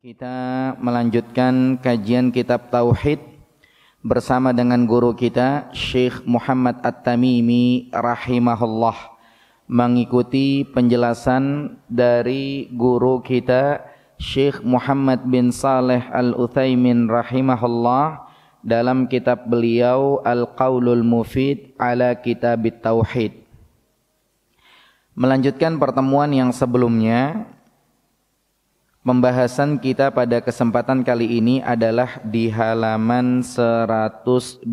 Kita melanjutkan kajian kitab Tauhid bersama dengan guru kita Syekh Muhammad At-Tamimi rahimahullah, mengikuti penjelasan dari guru kita Syekh Muhammad bin Saleh Al-Utsaimin rahimahullah dalam kitab beliau Al-Qaulul Mufid ala Kitabit Tauhid. Melanjutkan pertemuan yang sebelumnya, pembahasan kita pada kesempatan kali ini adalah di halaman 123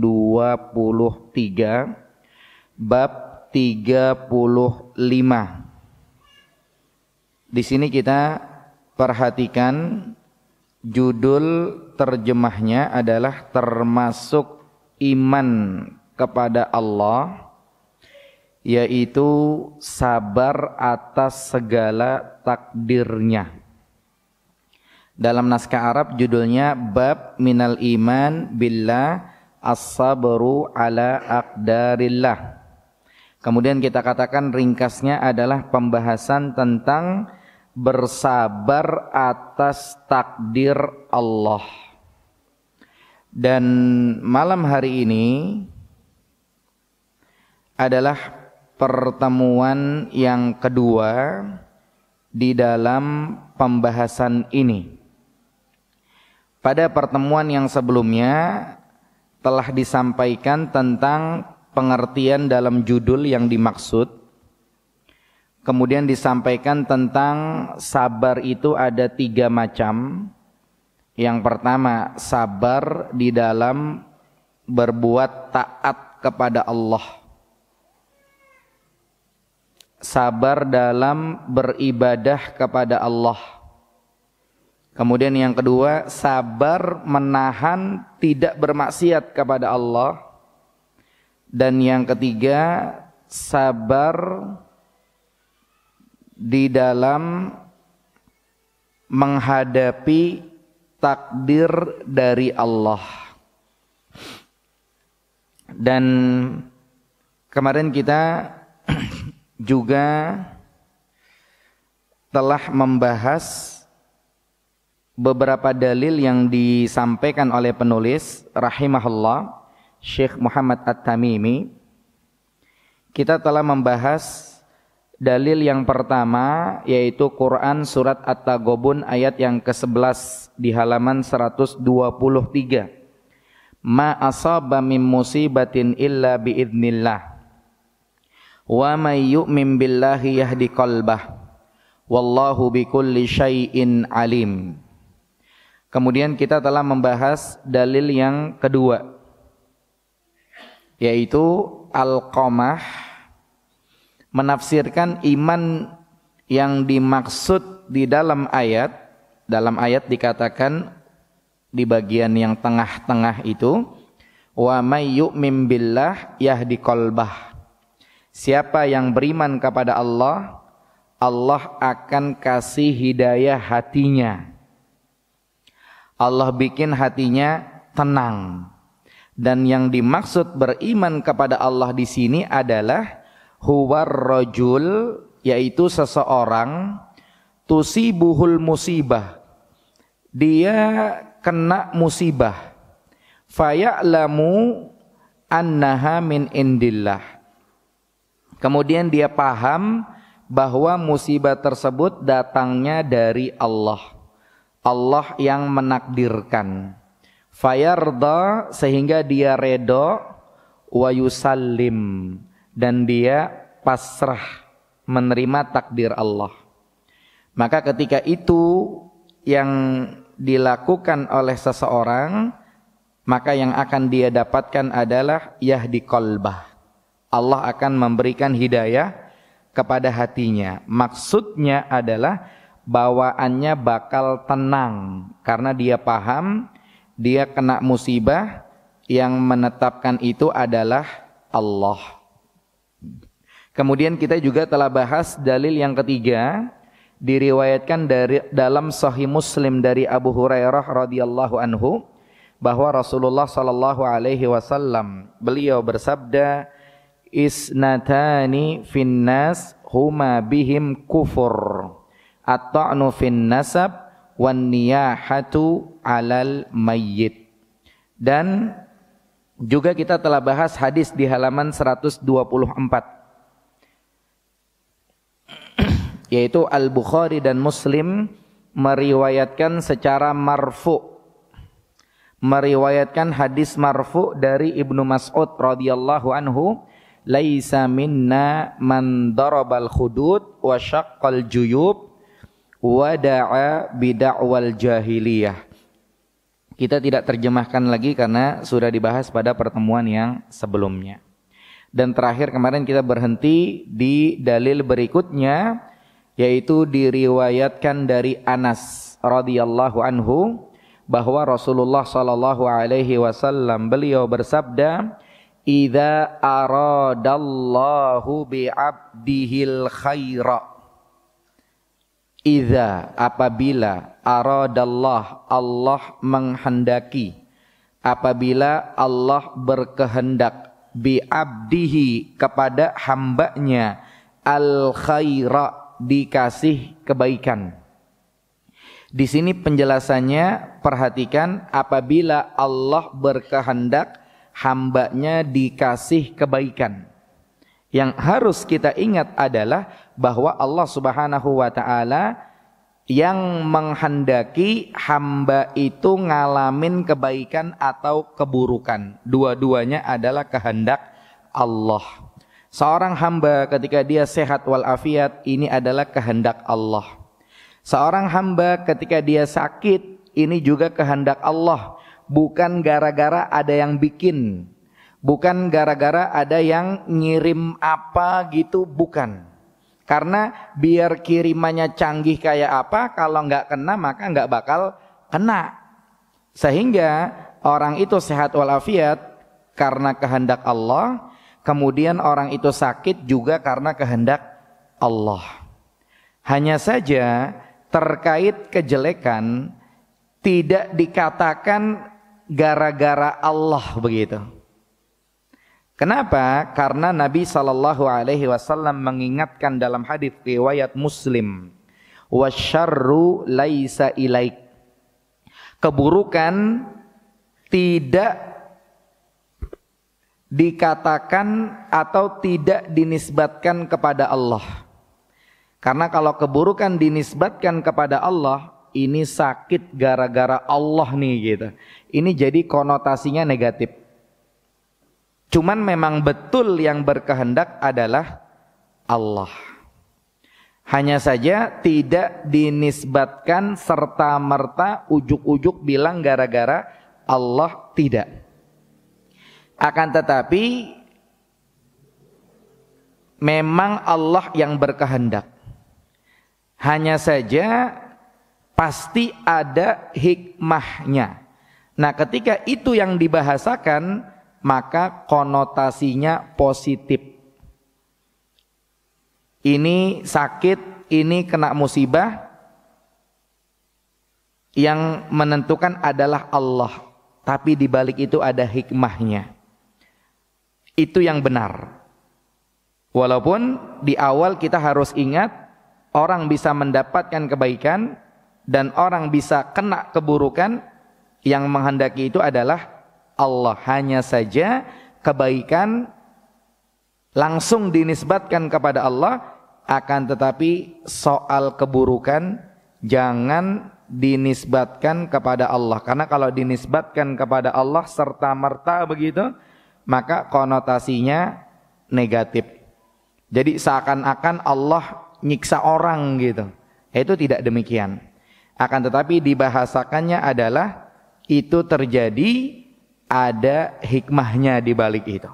bab 35. Di sini kita perhatikan judul terjemahnya adalah termasuk iman kepada Allah, yaitu sabar atas segala takdirnya. Dalam naskah Arab judulnya bab minal iman billah as-sabru ala aqdarillah. Kemudian kita katakan ringkasnya adalah pembahasan tentang bersabar atas takdir Allah. Dan malam hari ini adalah pertemuan yang kedua di dalam pembahasan ini. Pada pertemuan yang sebelumnya telah disampaikan tentang pengertian dalam judul yang dimaksud. Kemudian disampaikan tentang sabar itu ada 3 macam. Yang pertama, sabar di dalam berbuat taat kepada Allah. Sabar dalam beribadah kepada Allah. Kemudian yang kedua, sabar menahan tidak bermaksiat kepada Allah. Dan yang ketiga, sabar di dalam menghadapi takdir dari Allah. Dan kemarin kita juga telah membahas beberapa dalil yang disampaikan oleh penulis rahimahullah Syekh Muhammad At-Tamimi. Kita telah membahas dalil yang pertama, yaitu Quran surat At-Taghabun ayat yang ke-11 di halaman 123. Ma asaba min musibatin illa biidznillah wa may yu'min billahi yahdi qalbah wallahu bikulli syai'in alim. Kemudian kita telah membahas dalil yang kedua, yaitu Al-Qamah menafsirkan iman yang dimaksud di dalam ayat. Dalam ayat dikatakan di bagian yang tengah-tengah itu, wa may yu'min billah yahdi qalbah. Siapa yang beriman kepada Allah, Allah akan kasih hidayah hatinya. Allah bikin hatinya tenang. Dan yang dimaksud beriman kepada Allah di sini adalah huwar rajul, yaitu seseorang tusibuhul musibah, dia kena musibah, faya'lamu annaha min indillah, kemudian dia paham bahwa musibah tersebut datangnya dari Allah. Allah yang menakdirkan. Fayarda, sehingga dia redha, wa yusallim, dan dia pasrah menerima takdir Allah. Maka ketika itu yang dilakukan oleh seseorang, maka yang akan dia dapatkan adalah yahdi qalbah. Allah akan memberikan hidayah kepada hatinya. Maksudnya adalah bawaannya bakal tenang karena dia paham dia kena musibah, yang menetapkan itu adalah Allah. Kemudian kita juga telah bahas dalil yang ketiga, diriwayatkan dalam Sahih Muslim dari Abu Hurairah radhiyallahu anhu, bahwa Rasulullah sallallahu alaihi wasallam beliau bersabda, isnatani finnas huma bihim kufur, at-ta'nu fin nasab wan niyahatu 'alal mayyit. Dan juga kita telah bahas hadis di halaman 124 yaitu Al-Bukhari dan Muslim meriwayatkan secara marfu, meriwayatkan hadis marfu dari Ibnu Mas'ud radhiyallahu anhu, laisa minna man darabal khudud wa syaqqal juyub wa da'a bid'awal jahiliyah. Kita tidak terjemahkan lagi karena sudah dibahas pada pertemuan yang sebelumnya. Dan terakhir kemarin kita berhenti di dalil berikutnya, yaitu diriwayatkan dari Anas radhiyallahu anhu bahwa Rasulullah sallallahu alaihi wasallam beliau bersabda, "Idza aradallahu bi'abdihil khaira." Idza, apabila, aradallah, Allah menghendaki, apabila Allah berkehendak, bi'abdihi, kepada hambanya, al khaira, dikasih kebaikan. Di sini penjelasannya, perhatikan, apabila Allah berkehendak hambanya dikasih kebaikan. Yang harus kita ingat adalah bahwa Allah Subhanahu wa ta'ala yang menghendaki hamba itu ngalamin kebaikan atau keburukan. Dua-duanya adalah kehendak Allah. Seorang hamba ketika dia sehat walafiat, ini adalah kehendak Allah. Seorang hamba ketika dia sakit, ini juga kehendak Allah. Bukan gara-gara ada yang bikin, bukan gara-gara ada yang ngirim apa gitu, bukan. Karena biar kirimannya canggih kayak apa, kalau nggak kena maka nggak bakal kena. Sehingga orang itu sehat walafiat karena kehendak Allah, kemudian orang itu sakit juga karena kehendak Allah. Hanya saja terkait kejelekan tidak dikatakan gara-gara Allah begitu. Kenapa? Karena Nabi SAW mengingatkan dalam hadis riwayat Muslim, wasyarru laisa ilaik. Keburukan tidak dikatakan atau tidak dinisbatkan kepada Allah. Karena kalau keburukan dinisbatkan kepada Allah, ini sakit gara-gara Allah nih gitu. Ini jadi konotasinya negatif. Cuman memang betul yang berkehendak adalah Allah. Hanya saja tidak dinisbatkan serta-merta ujuk-ujuk bilang gara-gara Allah, tidak. Akan tetapi memang Allah yang berkehendak. Hanya saja pasti ada hikmahnya. Nah, ketika itu yang dibahasakan, maka konotasinya positif. Ini sakit, ini kena musibah, yang menentukan adalah Allah. Tapi di balik itu ada hikmahnya. Itu yang benar. Walaupun di awal kita harus ingat, orang bisa mendapatkan kebaikan dan orang bisa kena keburukan, yang menghendaki itu adalah Allah. Hanya saja kebaikan langsung dinisbatkan kepada Allah, akan tetapi soal keburukan jangan dinisbatkan kepada Allah. Karena kalau dinisbatkan kepada Allah serta merta begitu, maka konotasinya negatif. Jadi seakan-akan Allah nyiksa orang gitu. Itu tidak demikian. Akan tetapi dibahasakannya adalah itu terjadi, ada hikmahnya di balik itu.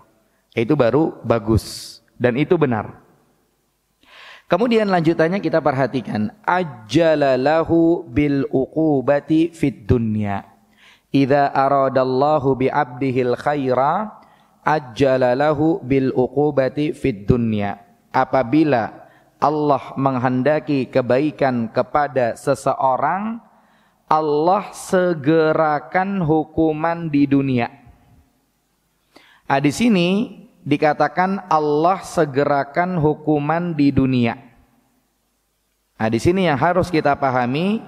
Itu baru bagus dan itu benar. Kemudian lanjutannya kita perhatikan, ajjalalahu bil uqubati fid dunya. Idza aradallahu bi 'abdihil khaira ajjalalahu bil uqubati fid dunya. Apabila Allah menghendaki kebaikan kepada seseorang, Allah segerakan hukuman di dunia. Di sini dikatakan Allah segerakan hukuman di dunia. Di sini yang harus kita pahami,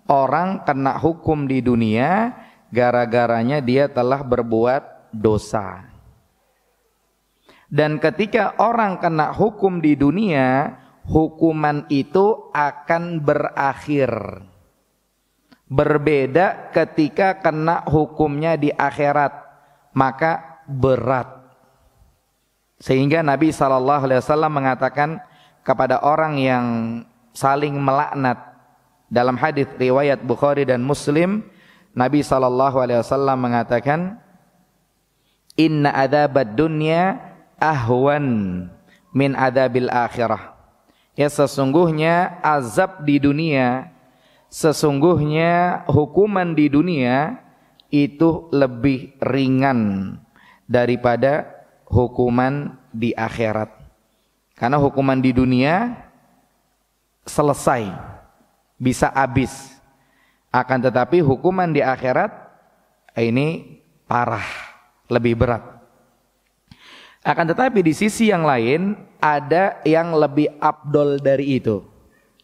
orang kena hukum di dunia gara-garanya dia telah berbuat dosa. Dan ketika orang kena hukum di dunia, hukuman itu akan berakhir. Berbeda ketika kena hukumnya di akhirat, maka berat. Sehingga Nabi SAW mengatakan kepada orang yang saling melaknat, dalam hadis riwayat Bukhari dan Muslim, Nabi SAW mengatakan, Inna adzabad dunya ahwan min adzabil akhirah. Ya, sesungguhnya azab di dunia, sesungguhnya hukuman di dunia itu lebih ringan daripada hukuman di akhirat. Karena hukuman di dunia selesai, bisa habis. Akan tetapi hukuman di akhirat ini parah, lebih berat. Akan tetapi di sisi yang lain ada yang lebih afdol dari itu.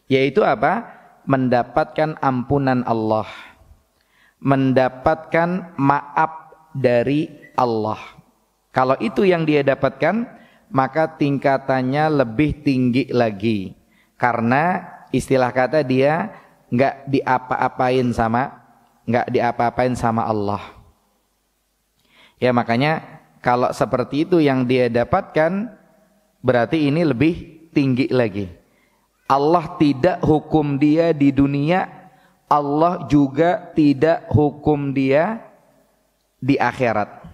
Yaitu apa? Mendapatkan ampunan Allah, mendapatkan maaf dari Allah. Kalau itu yang dia dapatkan, maka tingkatannya lebih tinggi lagi. Karena istilah kata dia nggak diapa-apain sama Allah. Ya, makanya kalau seperti itu yang dia dapatkan, berarti ini lebih tinggi lagi. Allah tidak hukum dia di dunia, Allah juga tidak hukum dia di akhirat.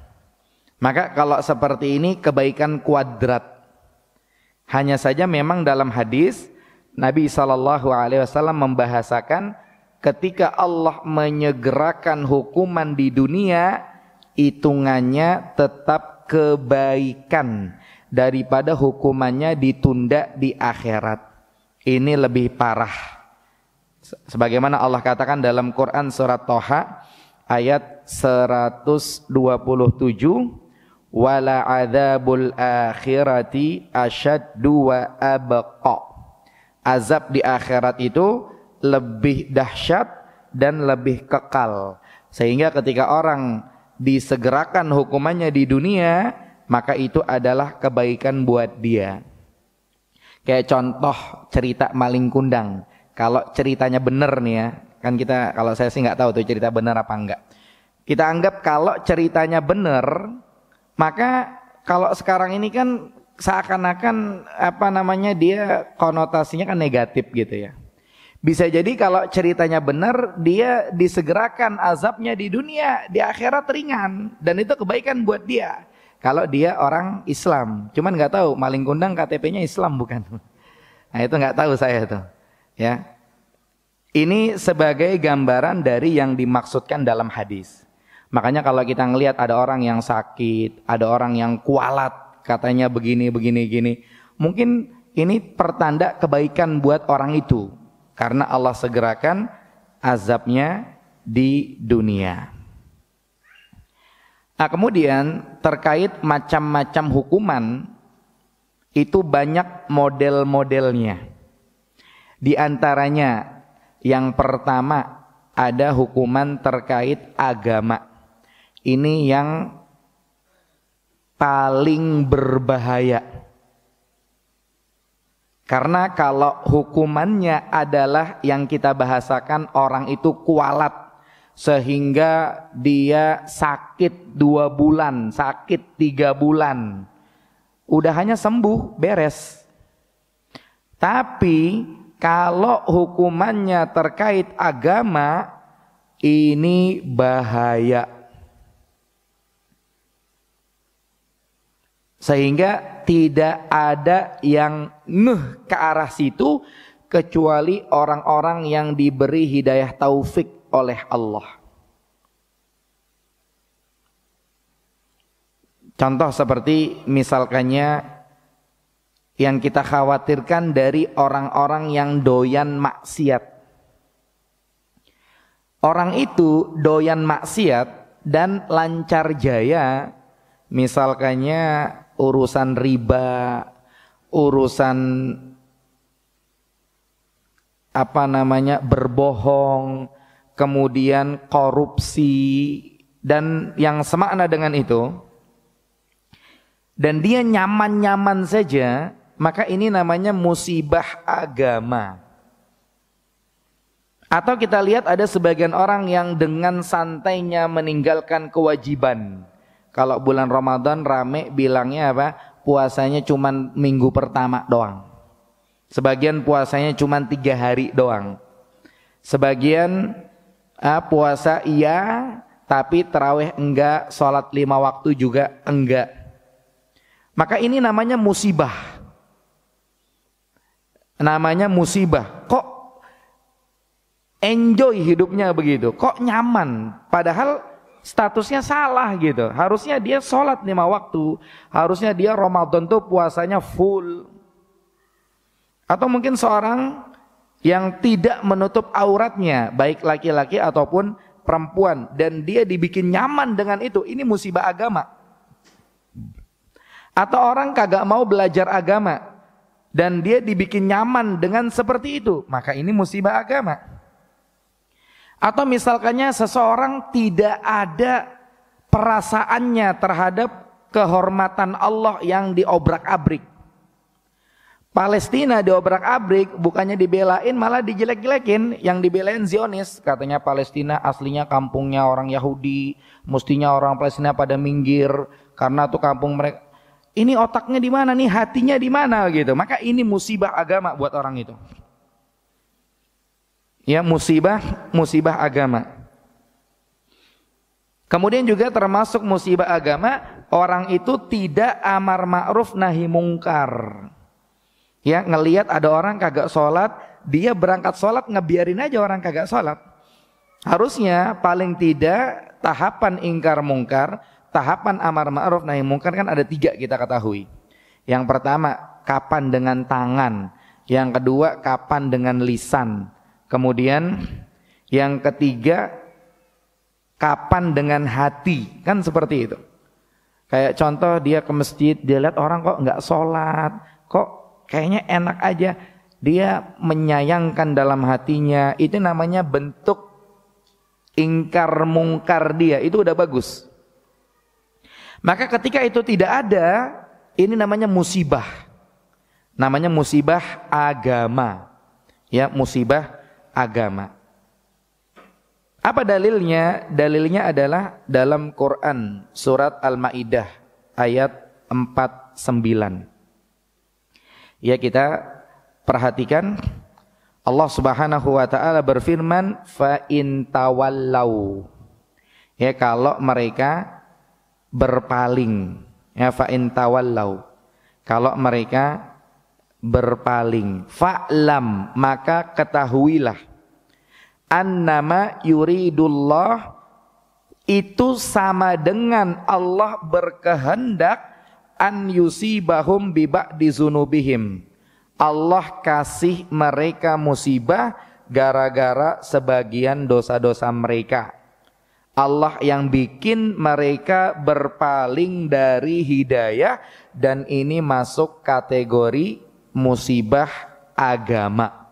Maka kalau seperti ini kebaikan kuadrat. Hanya saja memang dalam hadis Nabi SAW membahasakan ketika Allah menyegerakan hukuman di dunia, hitungannya tetap kebaikan daripada hukumannya ditunda di akhirat. Ini lebih parah. Sebagaimana Allah katakan dalam Quran surat Thaha ayat 127, wala adzabul akhirati asyaddu wa abqa. Azab di akhirat itu lebih dahsyat dan lebih kekal. Sehingga ketika orang disegerakan hukumannya di dunia, maka itu adalah kebaikan buat dia. Kayak contoh cerita maling kundang. Kalau ceritanya benar nih ya, kan kita, kalau saya sih nggak tahu tuh cerita benar apa enggak. Kita anggap kalau ceritanya benar, maka kalau sekarang ini kan seakan-akan dia konotasinya kan negatif gitu ya. Bisa jadi kalau ceritanya benar, dia disegerakan azabnya di dunia, di akhirat ringan, dan itu kebaikan buat dia. Kalau dia orang Islam, cuman nggak tahu maling kundang KTP-nya Islam bukan? Nah itu nggak tahu saya tuh. Ya, ini sebagai gambaran dari yang dimaksudkan dalam hadis. Makanya kalau kita ngelihat ada orang yang sakit, ada orang yang kualat, katanya begini, mungkin ini pertanda kebaikan buat orang itu. Karena Allah segerakan azabnya di dunia. Nah kemudian terkait macam-macam hukuman, itu banyak model-modelnya. Di antaranya yang pertama ada hukuman terkait agama. Ini yang paling berbahaya. Karena kalau hukumannya adalah yang kita bahasakan orang itu kualat, sehingga dia sakit 2 bulan, sakit 3 bulan, udah hanya sembuh, beres. Tapi kalau hukumannya terkait agama, ini bahaya. Sehingga tidak ada yang ngeh ke arah situ kecuali orang-orang yang diberi hidayah taufik oleh Allah. Contoh seperti misalkannya yang kita khawatirkan dari orang-orang yang doyan maksiat. Orang itu doyan maksiat dan lancar jaya, misalkannya urusan riba, urusan berbohong, kemudian korupsi, dan yang semakna dengan itu, dan dia nyaman-nyaman saja, maka ini namanya musibah agama. Atau kita lihat ada sebagian orang yang dengan santainya meninggalkan kewajiban. Kalau bulan Ramadan rame bilangnya apa? Puasanya cuma minggu pertama doang. Sebagian puasanya cuma 3 hari doang. Sebagian puasa iya, tapi tarawih enggak, sholat 5 waktu juga enggak. Maka ini namanya musibah. Namanya musibah. Kok enjoy hidupnya begitu? Kok nyaman? Padahal statusnya salah gitu. Harusnya dia sholat 5 waktu. Harusnya dia Ramadan tuh puasanya full. Atau mungkin seorang yang tidak menutup auratnya, baik laki-laki ataupun perempuan, dan dia dibikin nyaman dengan itu. Ini musibah agama. Atau orang kagak mau belajar agama dan dia dibikin nyaman dengan seperti itu, maka ini musibah agama. Atau misalkannya seseorang tidak ada perasaannya terhadap kehormatan Allah yang diobrak-abrik. Palestina diobrak-abrik, bukannya dibelain malah dijelek-jelekin. Yang dibelain Zionis, katanya Palestina aslinya kampungnya orang Yahudi, mestinya orang Palestina pada minggir karena tuh kampung mereka. Ini otaknya di mana nih, hatinya di mana gitu. Maka ini musibah agama buat orang itu. Ya, musibah agama. Kemudian juga termasuk musibah agama, orang itu tidak amar ma'ruf nahi mungkar. Ya, ngelihat ada orang kagak sholat, dia berangkat sholat ngebiarin aja orang kagak sholat. Harusnya paling tidak tahapan ingkar mungkar, tahapan amar ma'ruf nahi mungkar kan ada 3 kita ketahui. Yang pertama, kapan dengan tangan. Yang kedua, kapan dengan lisan. Kemudian yang ketiga, kapan dengan hati. Kan seperti itu. Kayak contoh dia ke masjid, dia lihat orang kok nggak sholat, kok kayaknya enak aja. Dia menyayangkan dalam hatinya. Itu namanya bentuk ingkar mungkar dia. Itu udah bagus. Maka ketika itu tidak ada, ini namanya musibah. Namanya musibah agama. Ya, musibah agama. Apa dalilnya? Dalilnya adalah dalam Quran surat Al-Maidah ayat 49. Ya, kita perhatikan Allah Subhanahu wa taala berfirman, fa in tawallau. Ya, kalau mereka berpaling. Ya, fa in tawallau. Kalau mereka berpaling, fa'lam, maka ketahuilah, annama yuridullah, itu sama dengan Allah berkehendak, an yusibahum bi ba'di zunubihim, Allah kasih mereka musibah gara-gara sebagian dosa-dosa mereka. Allah yang bikin mereka berpaling dari hidayah, dan ini masuk kategori musibah agama.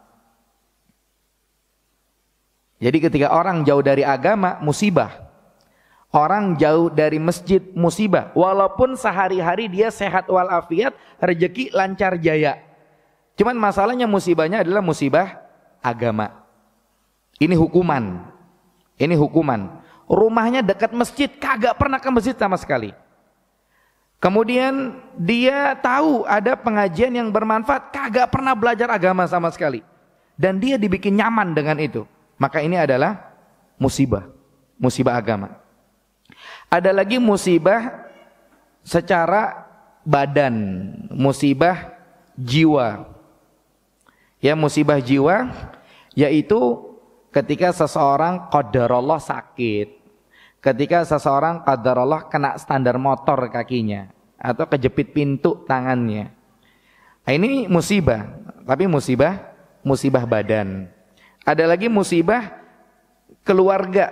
Jadi ketika orang jauh dari agama, musibah. Orang jauh dari masjid, musibah. Walaupun sehari-hari dia sehat walafiat, rezeki lancar jaya. Cuman masalahnya musibahnya adalah musibah agama. Ini hukuman. Ini hukuman. Rumahnya dekat masjid, kagak pernah ke masjid sama sekali. Kemudian dia tahu ada pengajian yang bermanfaat, kagak pernah belajar agama sama sekali. Dan dia dibikin nyaman dengan itu. Maka ini adalah musibah. Musibah agama. Ada lagi musibah secara badan. Musibah jiwa. Ya, musibah jiwa yaitu ketika seseorang qadarullah sakit. Ketika seseorang qadarullah kena standar motor kakinya atau kejepit pintu tangannya. Nah, ini musibah, tapi musibah badan. Ada lagi musibah keluarga.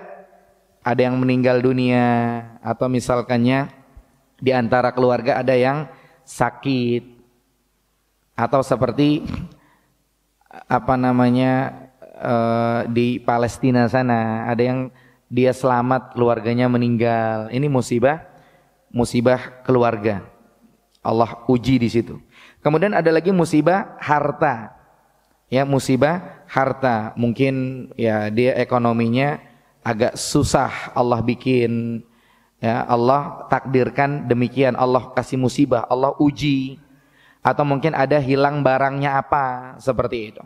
Ada yang meninggal dunia, atau misalkannya di antara keluarga ada yang sakit, atau seperti di Palestina sana, ada yang dia selamat, keluarganya meninggal. Ini musibah keluarga. Allah uji di situ. Kemudian ada lagi musibah harta. Ya, musibah harta. Mungkin ya dia ekonominya agak susah, Allah bikin, ya Allah takdirkan demikian, Allah kasih musibah, Allah uji. Atau mungkin ada hilang barangnya apa, seperti itu.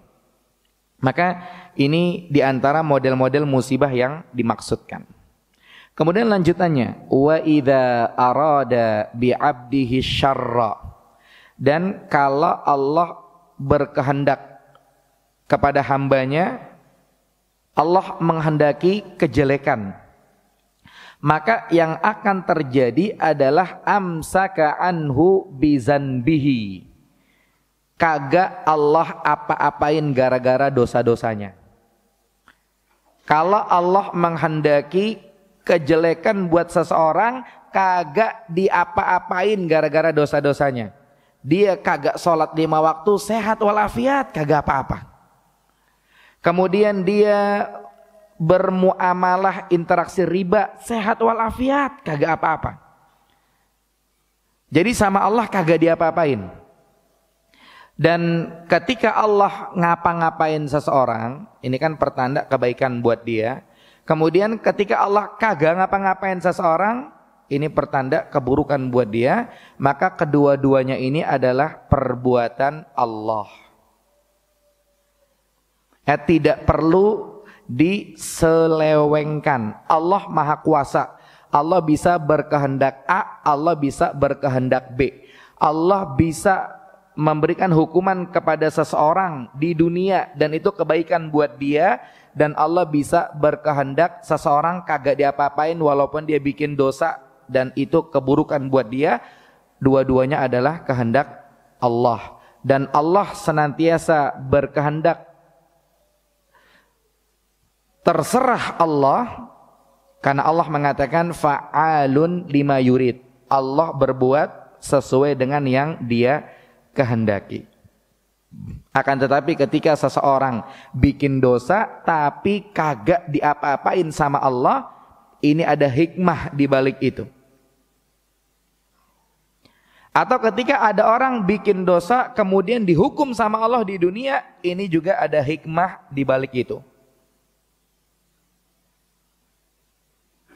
Maka ini diantara model-model musibah yang dimaksudkan. Kemudian lanjutannya, wa idza arada bi 'abdihi syarra, dan kalau Allah berkehendak kepada hambanya, Allah menghendaki kejelekan, maka yang akan terjadi adalah amsaka anhu bizanbihi, kagak Allah apa-apain gara-gara dosa-dosanya. Kalau Allah menghendaki kejelekan buat seseorang, kagak diapa-apain gara-gara dosa-dosanya. Dia kagak sholat 5 waktu, sehat walafiat, kagak apa-apa. Kemudian dia bermuamalah interaksi riba, sehat walafiat, kagak apa-apa. Jadi sama Allah kagak diapa-apain. Dan ketika Allah ngapa-ngapain seseorang, ini kan pertanda kebaikan buat dia. Kemudian ketika Allah kagak ngapa-ngapain seseorang, ini pertanda keburukan buat dia. Maka kedua-duanya ini adalah perbuatan Allah. Ya, tidak perlu diselewengkan. Allah Maha Kuasa. Allah bisa berkehendak A, Allah bisa berkehendak B. Allah bisa memberikan hukuman kepada seseorang di dunia dan itu kebaikan buat dia, dan Allah bisa berkehendak seseorang kagak diapa-apain walaupun dia bikin dosa dan itu keburukan buat dia. Dua-duanya adalah kehendak Allah, dan Allah senantiasa berkehendak. Terserah Allah, karena Allah mengatakan fa'alun lima yurid. Allah berbuat sesuai dengan yang dia kehendaki. Akan tetapi ketika seseorang bikin dosa tapi kagak diapa-apain sama Allah, ini ada hikmah di balik itu. Atau ketika ada orang bikin dosa kemudian dihukum sama Allah di dunia, ini juga ada hikmah di balik itu.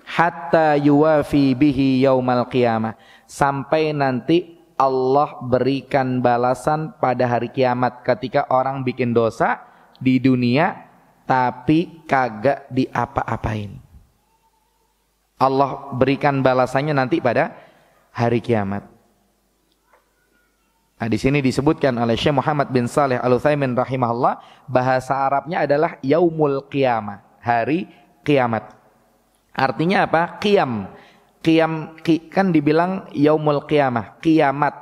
Hatta yuwafi bihi yaumal qiyamah, sampai nanti Allah berikan balasan pada hari kiamat ketika orang bikin dosa di dunia tapi kagak diapa-apain. Allah berikan balasannya nanti pada hari kiamat. Nah, di sini disebutkan oleh Syekh Muhammad bin Shalih Al-Utsaimin rahimahullah, bahasa Arabnya adalah yaumul qiyamah, hari kiamat. Artinya apa? Qiyam. Kan dibilang yaumul qiyamah, kiamat.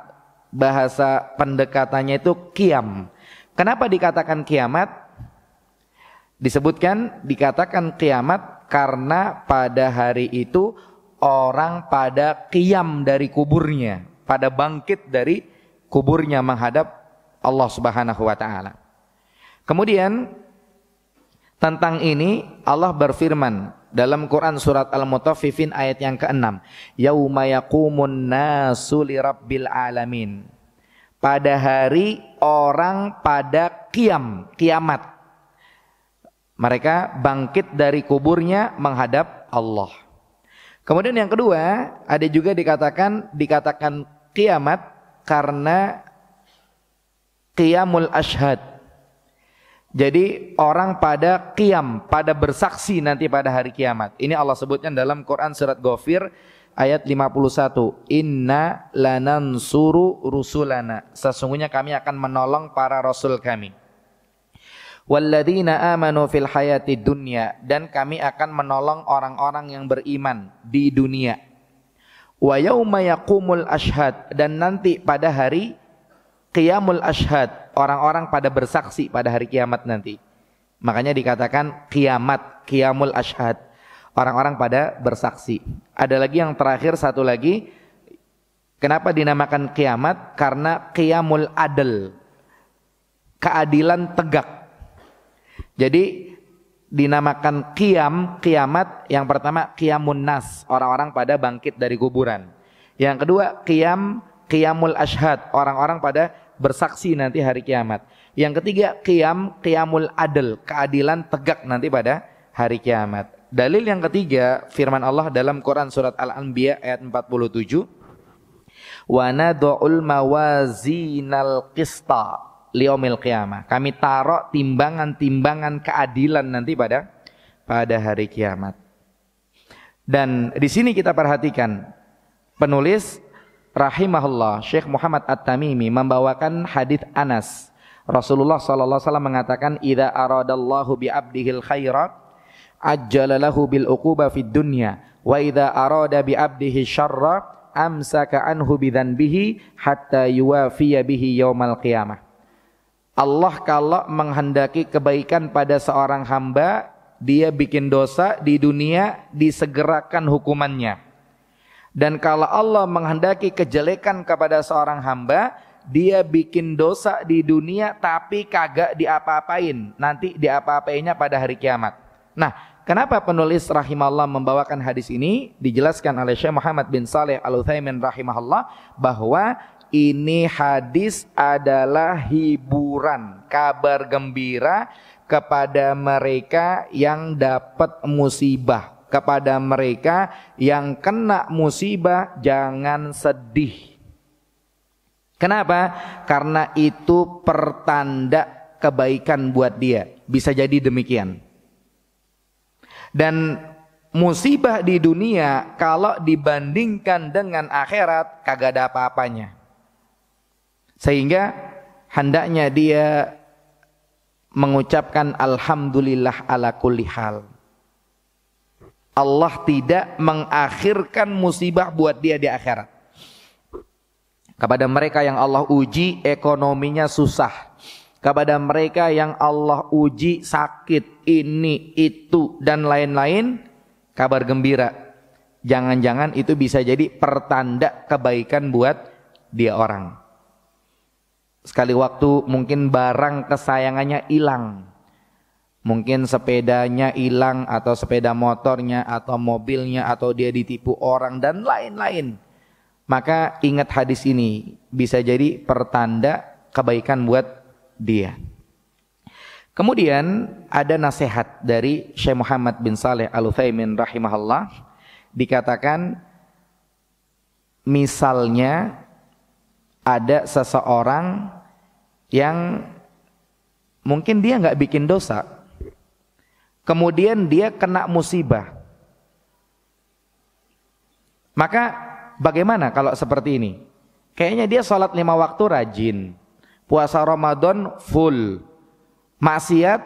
Bahasa pendekatannya itu qiyam. Kenapa dikatakan kiamat? Dikatakan kiamat karena pada hari itu orang pada qiyam dari kuburnya, pada bangkit dari kuburnya menghadap Allah Subhanahu wa taala. Kemudian tentang ini Allah berfirman dalam Quran surat Al-Mutaffifin ayat yang ke-6. Yauma yaqumun nasu lirabbil alamin. Pada hari orang pada kiamat. Mereka bangkit dari kuburnya menghadap Allah. Kemudian yang kedua, ada juga dikatakan kiamat karena qiyamul ashhad. Jadi orang pada qiyam, pada bersaksi nanti pada hari kiamat. Ini Allah sebutkan dalam Quran surat Ghafir ayat 51. Inna lanansuru rusulana. Sesungguhnya kami akan menolong para rasul kami. Walladzina amanu fil hayati dunya, dan kami akan menolong orang-orang yang beriman di dunia. Wa yauma yaqumul ashhad, dan nanti pada hari qiyamul ashhad, orang-orang pada bersaksi pada hari kiamat nanti. Makanya dikatakan kiamat, qiyamul ashhad, orang-orang pada bersaksi. Ada lagi yang terakhir, satu lagi, kenapa dinamakan kiamat? Karena qiyamul adl, keadilan tegak. Jadi dinamakan kiamat yang pertama qiyamun nas, orang-orang pada bangkit dari kuburan. Yang kedua qiyamul ashhad, orang-orang pada bersaksi nanti hari kiamat. Yang ketiga qiyamul adl, keadilan tegak nanti pada hari kiamat. Dalil yang ketiga firman Allah dalam Quran surat Al-Anbiya ayat 47, wa nad'ul mawazinal qista liyaumil qiyamah. Kami taruh timbangan-timbangan keadilan nanti pada hari kiamat. Dan di sini kita perhatikan penulis rahimahullah Syekh Muhammad At-Tamimi membawakan hadis Anas. Rasulullah sallallahu alaihi wasallam mengatakan, "Idza aradallahu bi 'abdihil khaira ajjala lahu bil uquba fid dunya wa idza arada bi 'abdihi syarra amsaka anhu bi dzanbihi hatta yuwafiya bihi yaumal qiyamah." Allah kalau menghendaki kebaikan pada seorang hamba, dia bikin dosa di dunia, disegerakan hukumannya. Dan kalau Allah menghendaki kejelekan kepada seorang hamba, dia bikin dosa di dunia tapi kagak diapa-apain, nanti diapa-apainya pada hari kiamat. Nah, kenapa penulis rahimahullah membawakan hadis ini? Dijelaskan oleh Syekh Muhammad bin Shalih Al-Utsaimin rahimahullah bahwa ini hadis adalah hiburan, kabar gembira kepada mereka yang dapat musibah, kepada mereka yang kena musibah jangan sedih. Kenapa? Karena itu pertanda kebaikan buat dia. Bisa jadi demikian. Dan musibah di dunia kalau dibandingkan dengan akhirat kagak ada apa-apanya. Sehingga hendaknya dia mengucapkan alhamdulillah ala kulli hal. Allah tidak mengakhirkan musibah buat dia di akhirat. Kepada mereka yang Allah uji ekonominya susah, kepada mereka yang Allah uji sakit ini itu dan lain-lain, kabar gembira. Jangan-jangan itu bisa jadi pertanda kebaikan buat dia orang. Sekali waktu mungkin barang kesayangannya hilang, mungkin sepedanya hilang atau sepeda motornya atau mobilnya atau dia ditipu orang dan lain-lain. Maka ingat hadis ini, bisa jadi pertanda kebaikan buat dia. Kemudian ada nasihat dari Syekh Muhammad bin Shalih Al-Utsaimin rahimahullah, dikatakan misalnya ada seseorang yang mungkin dia nggak bikin dosa, kemudian dia kena musibah. Maka bagaimana kalau seperti ini? Kayaknya dia sholat 5 waktu rajin, puasa Ramadan full, maksiat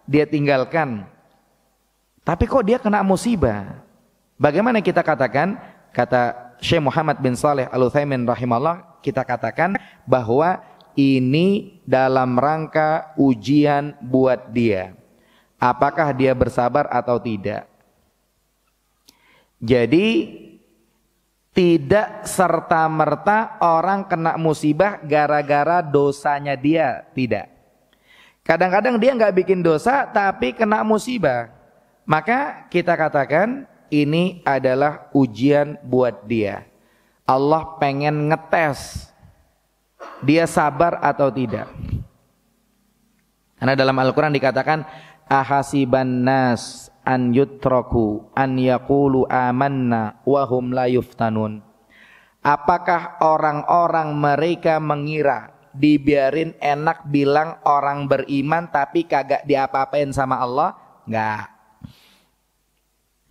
dia tinggalkan, tapi kok dia kena musibah? Bagaimana kita katakan? Kata Syekh Muhammad bin Shalih Al-Utsaimin rahimahullah, kita katakan bahwa ini dalam rangka ujian buat dia. Apakah dia bersabar atau tidak? Jadi tidak serta-merta orang kena musibah gara-gara dosanya dia, tidak. Kadang-kadang dia nggak bikin dosa tapi kena musibah. Maka kita katakan ini adalah ujian buat dia. Allah pengen ngetes dia sabar atau tidak. Karena dalam Al-Quran dikatakan ahasiban nas an yutraku an yaqulu amanna wa hum la yuftanun. Apakah orang-orang mereka mengira dibiarin enak bilang orang beriman tapi kagak diapa-apain sama Allah? Enggak.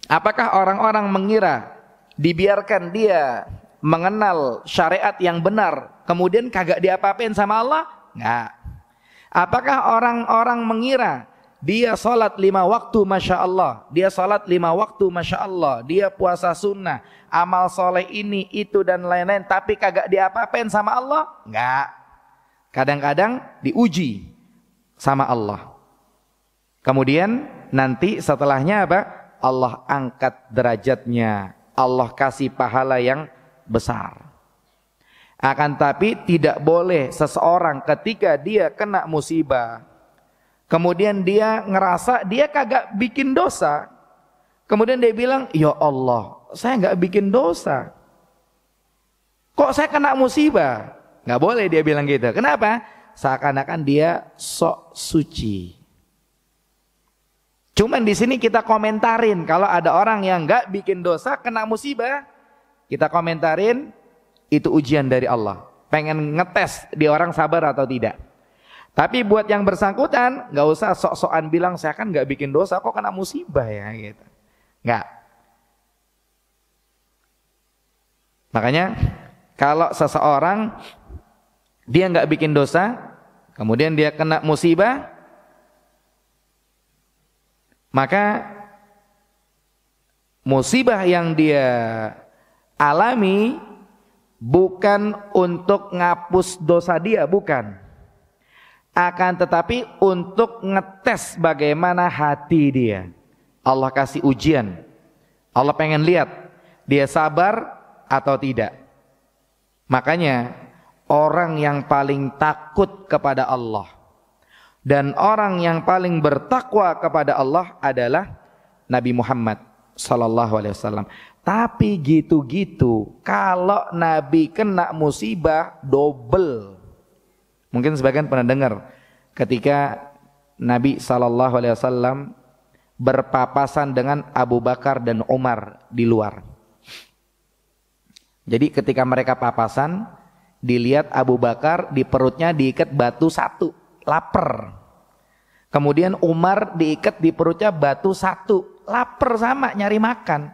Apakah orang-orang mengira dibiarkan dia mengenal syariat yang benar kemudian kagak diapa-apain sama Allah? Enggak. Apakah orang-orang mengira dia sholat 5 waktu Masya Allah, dia sholat 5 waktu Masya Allah, dia puasa sunnah, amal soleh ini itu dan lain-lain, tapi kagak diapa-apain sama Allah? Enggak. Kadang-kadang diuji sama Allah, kemudian nanti setelahnya apa? Allah angkat derajatnya, Allah kasih pahala yang besar. Akan tapi tidak boleh seseorang ketika dia kena musibah, Kemudian dia ngerasa dia kagak bikin dosa. Kemudian dia bilang, ya Allah, saya nggak bikin dosa. Kok saya kena musibah? Nggak boleh dia bilang gitu. Kenapa? Seakan-akan dia sok suci. Cuman di sini kita komentarin kalau ada orang yang nggak bikin dosa kena musibah, kita komentarin itu ujian dari Allah. Pengen ngetes dia orang sabar atau tidak. Tapi buat yang bersangkutan nggak usah sok-sokan bilang saya kan nggak bikin dosa kok kena musibah ya gitu. Nggak. Makanya kalau seseorang dia nggak bikin dosa, kemudian dia kena musibah, maka musibah yang dia alami bukan untuk ngapus dosa dia, bukan. Akan tetapi untuk ngetes bagaimana hati dia. Allah kasih ujian. Allah pengen lihat dia sabar atau tidak. Makanya orang yang paling takut kepada Allah dan orang yang paling bertakwa kepada Allah adalah Nabi Muhammad sallallahu alaihi wasallam. Tapi gitu-gitu kalau Nabi kena musibah double. Mungkin sebagian pernah dengar ketika Nabi sallallahu alaihi wasallam berpapasan dengan Abu Bakar dan Umar di luar. Jadi ketika mereka papasan, dilihat Abu Bakar di perutnya diikat batu satu, lapar. Kemudian Umar diikat di perutnya batu satu, lapar sama, nyari makan.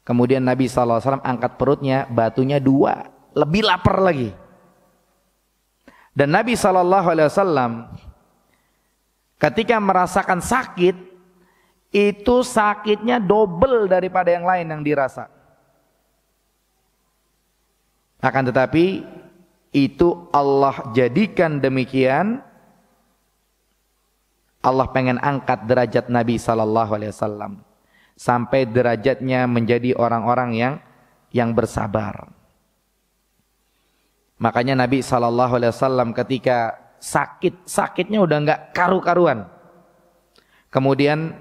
Kemudian Nabi SAW angkat perutnya, batunya dua, lebih lapar lagi. Dan Nabi SAW ketika merasakan sakit, itu sakitnya double daripada yang lain yang dirasa. Akan tetapi itu Allah jadikan demikian. Allah pengen angkat derajat Nabi SAW sampai derajatnya menjadi orang-orang yang bersabar. Makanya Nabi SAW ketika sakitnya udah nggak karu-karuan, kemudian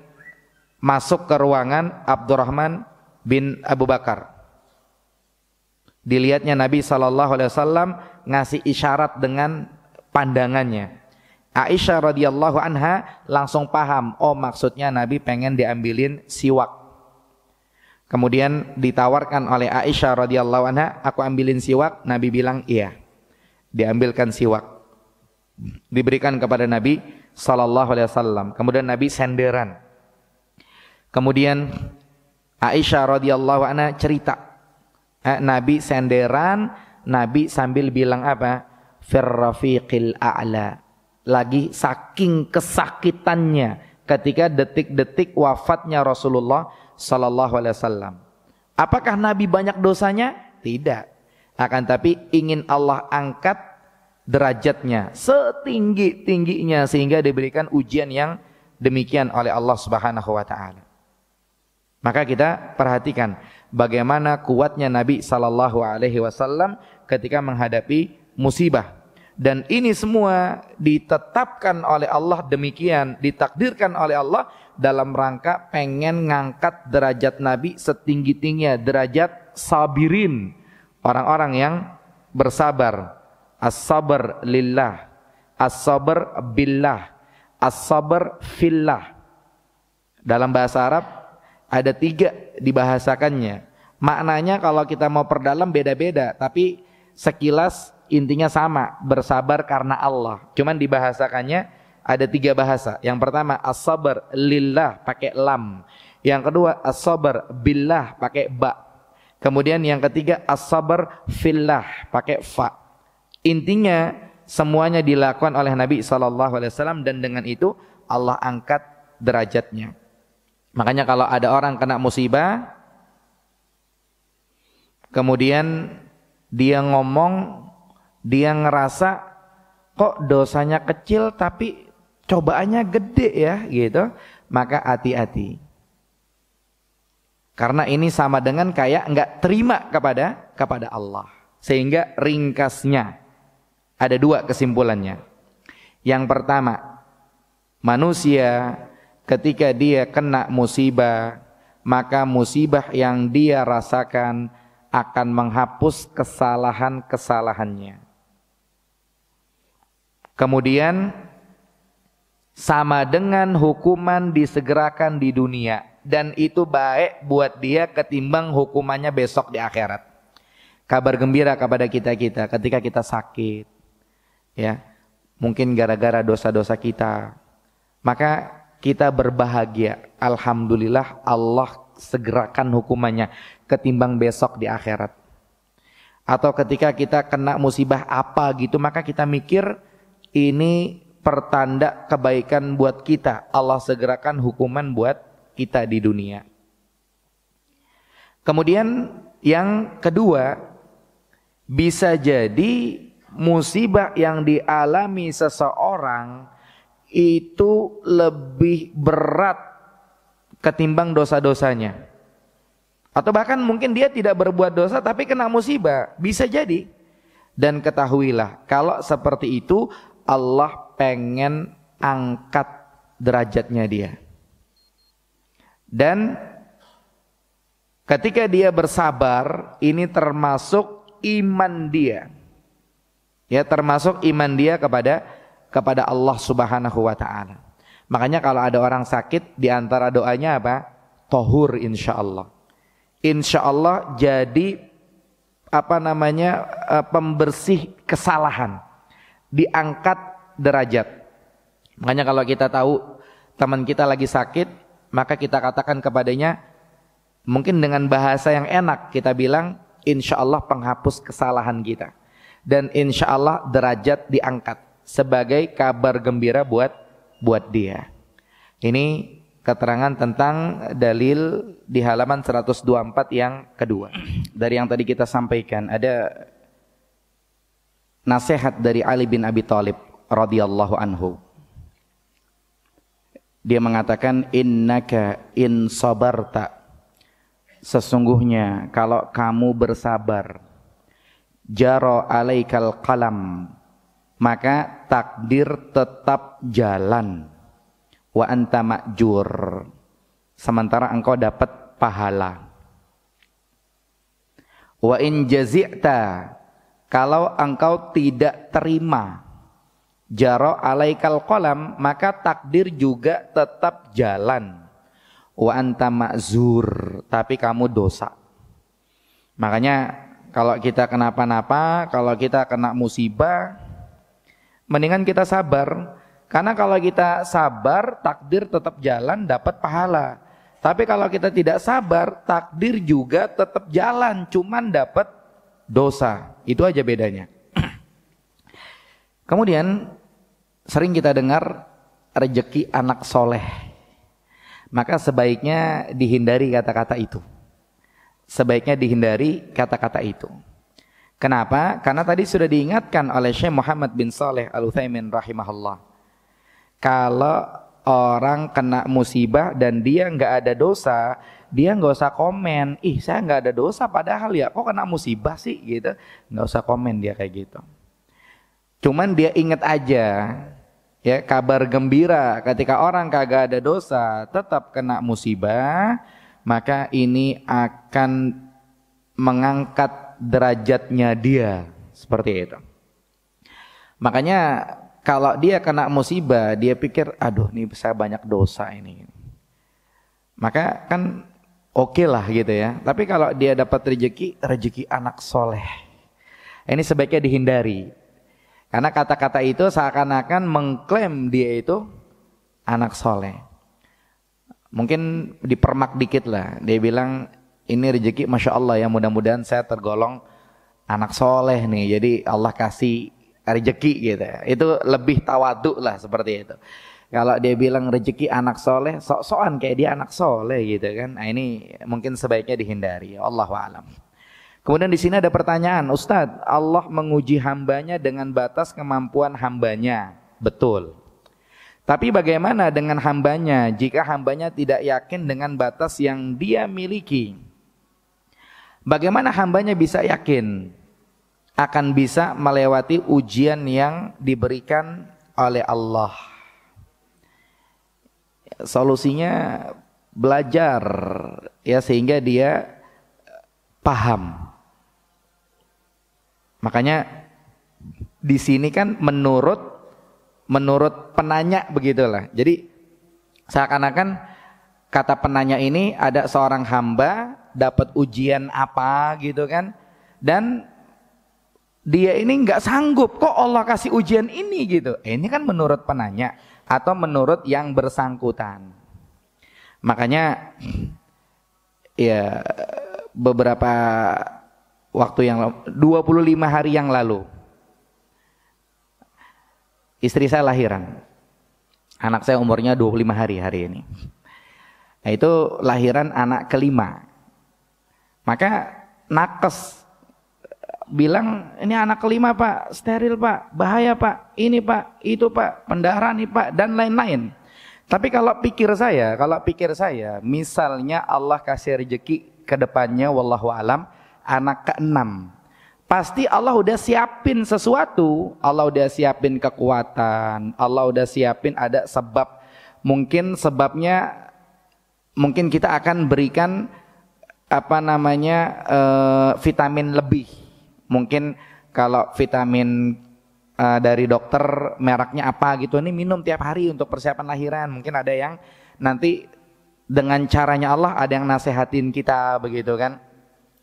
masuk ke ruangan Abdurrahman bin Abu Bakar. Dilihatnya Nabi SAW ngasih isyarat dengan pandangannya. Aisyah radhiyallahu anha langsung paham, oh maksudnya Nabi pengen diambilin siwak. Kemudian ditawarkan oleh Aisyah radhiyallahu anha, aku ambilin siwak. Nabi bilang iya. Diambilkan siwak, diberikan kepada Nabi SAW. Kemudian Nabi senderan. Kemudian Aisyah radhiyallahu anha cerita, Nabi senderan, Nabi sambil bilang apa? Firrafiqil a'la. Lagi saking kesakitannya ketika detik-detik wafatnya Rasulullah sallallahu alaihi wasallam. Apakah Nabi banyak dosanya? Tidak. Akan tapi ingin Allah angkat derajatnya setinggi-tingginya sehingga diberikan ujian yang demikian oleh Allah Subhanahu wa taala. Maka kita perhatikan bagaimana kuatnya Nabi sallallahu alaihi wasallam ketika menghadapi musibah. Dan ini semua ditetapkan oleh Allah demikian, ditakdirkan oleh Allah dalam rangka pengen ngangkat derajat Nabi setinggi-tingginya, derajat sabirin, orang-orang yang bersabar. As-sabar lillah, as-sabar billah, as-sabar fillah. Dalam bahasa Arab ada 3 dibahasakannya. Maknanya kalau kita mau perdalam beda-beda, tapi sekilas intinya sama, bersabar karena Allah. Cuman dibahasakannya ada 3 bahasa. Yang pertama as-sabar lillah pakai lam. Yang kedua as-sabar billah pakai ba. Kemudian yang ketiga as-sabar fillah pakai fa. Intinya semuanya dilakukan oleh Nabi SAW dan dengan itu Allah angkat derajatnya. Makanya kalau ada orang kena musibah, kemudian dia ngomong, dia ngerasa kok dosanya kecil tapi cobaannya gede ya gitu, maka hati-hati. Karena ini sama dengan kayak enggak terima kepada Allah. Sehingga ringkasnya ada 2 kesimpulannya. Yang pertama, Manusia ketika dia kena musibah, maka musibah yang dia rasakan akan menghapus kesalahan-kesalahannya. Kemudian sama dengan hukuman disegerakan di dunia, dan itu baik buat dia ketimbang hukumannya besok di akhirat. Kabar gembira kepada kita ketika kita sakit, ya, mungkin gara-gara dosa-dosa kita, maka kita berbahagia. Alhamdulillah Allah segerakan hukumannya ketimbang besok di akhirat. Atau ketika kita kena musibah apa gitu, maka kita mikir ini pertanda kebaikan buat kita. Allah segerakan hukuman buat kita di dunia. Kemudian yang kedua, bisa jadi musibah yang dialami seseorang itu lebih berat ketimbang dosa-dosanya. Atau bahkan mungkin dia tidak berbuat dosa tapi kena musibah, bisa jadi. Dan ketahuilah, kalau seperti itu Allah pengen angkat derajatnya dia. Dan ketika dia bersabar, ini termasuk iman dia. Ya, termasuk iman dia kepada Allah Subhanahu wa taala. Makanya kalau ada orang sakit, di antara doanya apa? Tohur insyaallah. Insyaallah jadi pembersih kesalahan, diangkat derajat. Makanya kalau kita tahu teman kita lagi sakit, maka kita katakan kepadanya, mungkin dengan bahasa yang enak, kita bilang insyaallah penghapus kesalahan kita, dan insyaallah derajat diangkat sebagai kabar gembira buat dia. Ini keterangan tentang dalil di halaman 124 yang kedua. Dari yang tadi kita sampaikan, ada nasihat dari Ali bin Abi Thalib radhiyallahu anhu. Dia mengatakan, innaka in sabarta, sesungguhnya kalau kamu bersabar, jara alaikal qalam, maka takdir tetap jalan, wa anta ma'jur, sementara engkau dapat pahala. Wa in jazi'ta, kalau engkau tidak terima, jara alaikal qalam, maka takdir juga tetap jalan, wa anta ma'zur, tapi kamu dosa. Makanya kalau kita kenapa-napa, kalau kita kena musibah, mendingan kita sabar. Karena kalau kita sabar, takdir tetap jalan, dapat pahala. Tapi kalau kita tidak sabar, takdir juga tetap jalan, cuman dapat dosa. Itu aja bedanya. Kemudian sering kita dengar rezeki anak soleh. Maka sebaiknya dihindari kata-kata itu. Sebaiknya dihindari kata-kata itu. Kenapa? Karena tadi sudah diingatkan oleh Syekh Muhammad bin Shalih Al-Utsaimin rahimahullah. Kalau orang kena musibah dan dia nggak ada dosa, dia nggak usah komen, ih saya nggak ada dosa padahal ya kok kena musibah sih gitu. Nggak usah komen dia kayak gitu. Cuman dia ingat aja, ya, kabar gembira ketika orang kagak ada dosa tetap kena musibah, maka ini akan mengangkat derajatnya dia, seperti itu. Makanya kalau dia kena musibah, dia pikir, aduh nih saya banyak dosa ini. Maka kan oke lah gitu ya. Tapi kalau dia dapat rezeki anak soleh, ini sebaiknya dihindari. Karena kata-kata itu seakan-akan mengklaim dia itu anak soleh. Mungkin dipermak dikit lah. Dia bilang, ini rezeki Masya Allah ya, mudah-mudahan saya tergolong anak soleh nih. Jadi Allah kasih rezeki gitu ya. Itu lebih tawaduk lah seperti itu. Kalau dia bilang rezeki anak soleh, sok-sokan kayak dia anak soleh gitu kan. Nah, ini mungkin sebaiknya dihindari. Allahu a'lam. Kemudian di sini ada pertanyaan, Ustadz, Allah menguji hambanya dengan batas kemampuan hambanya. Betul. Tapi bagaimana dengan hambanya jika hambanya tidak yakin dengan batas yang dia miliki? Bagaimana hambanya bisa yakin akan bisa melewati ujian yang diberikan oleh Allah? Solusinya belajar ya sehingga dia paham. Makanya di sini kan menurut penanya begitulah. Jadi seakan-akan kata penanya ini ada seorang hamba dapat ujian apa gitu kan, dan dia ini nggak sanggup, kok Allah kasih ujian ini gitu. Ini kan menurut penanya atau menurut yang bersangkutan. Makanya ya beberapa waktu yang 25 hari yang lalu istri saya lahiran. Anak saya umurnya 25 hari ini. Nah, itu lahiran anak kelima. Maka nakes bilang, ini anak kelima Pak, steril Pak, bahaya Pak, ini Pak, itu Pak, pendarahan nih Pak, dan lain-lain. Tapi kalau pikir saya, misalnya Allah kasih rezeki ke depannya, wallahu alam, anak ke-6. Pasti Allah udah siapin sesuatu, Allah udah siapin kekuatan, Allah udah siapin ada sebab. Mungkin sebabnya, mungkin kita akan berikan vitamin lebih. Mungkin kalau vitamin dari dokter mereknya apa gitu, ini minum tiap hari untuk persiapan lahiran. Mungkin ada yang nanti dengan caranya Allah ada yang nasehatin kita begitu kan.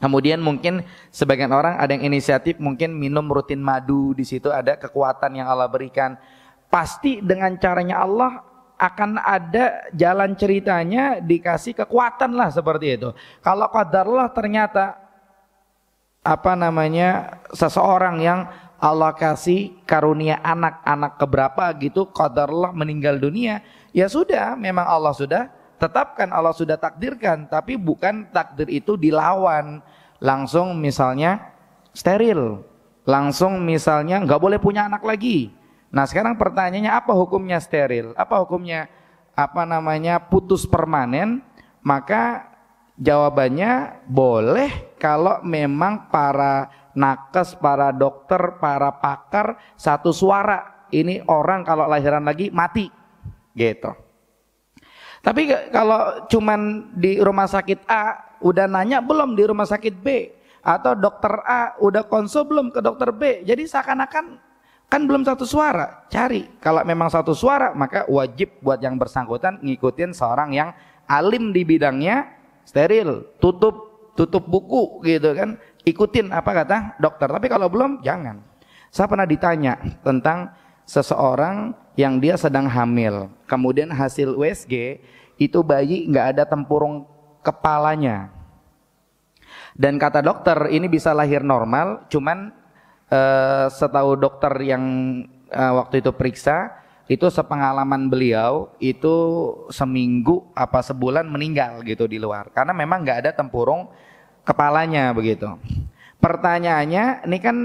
Kemudian mungkin sebagian orang ada yang inisiatif mungkin minum rutin madu, di situ ada kekuatan yang Allah berikan. Pasti dengan caranya Allah akan ada jalan ceritanya, dikasih kekuatan lah seperti itu. Kalau qadarullah ternyata seseorang yang Allah kasih karunia anak keberapa gitu, qadarullah meninggal dunia, ya sudah, memang Allah sudah tetapkan, Allah sudah takdirkan. Tapi bukan takdir itu dilawan, langsung misalnya steril, langsung misalnya nggak boleh punya anak lagi. Nah sekarang pertanyaannya, apa hukumnya steril? Apa hukumnya putus permanen? Maka jawabannya boleh kalau memang para nakes, para dokter, para pakar satu suara. Ini orang kalau lahiran lagi mati gitu. Tapi kalau cuman di rumah sakit A udah nanya belum di rumah sakit B, atau dokter A udah konsul belum ke dokter B, jadi seakan-akan kan belum satu suara. Cari, kalau memang satu suara maka wajib buat yang bersangkutan ngikutin seorang yang alim di bidangnya, steril, tutup buku gitu kan, ikutin apa kata dokter. Tapi kalau belum, jangan. Saya pernah ditanya tentang seseorang yang dia sedang hamil, kemudian hasil USG itu bayi nggak ada tempurung kepalanya, dan kata dokter ini bisa lahir normal, cuman setahu dokter yang waktu itu periksa, itu sepengalaman beliau itu seminggu apa sebulan meninggal gitu di luar, karena memang nggak ada tempurung kepalanya begitu. Pertanyaannya, ini kan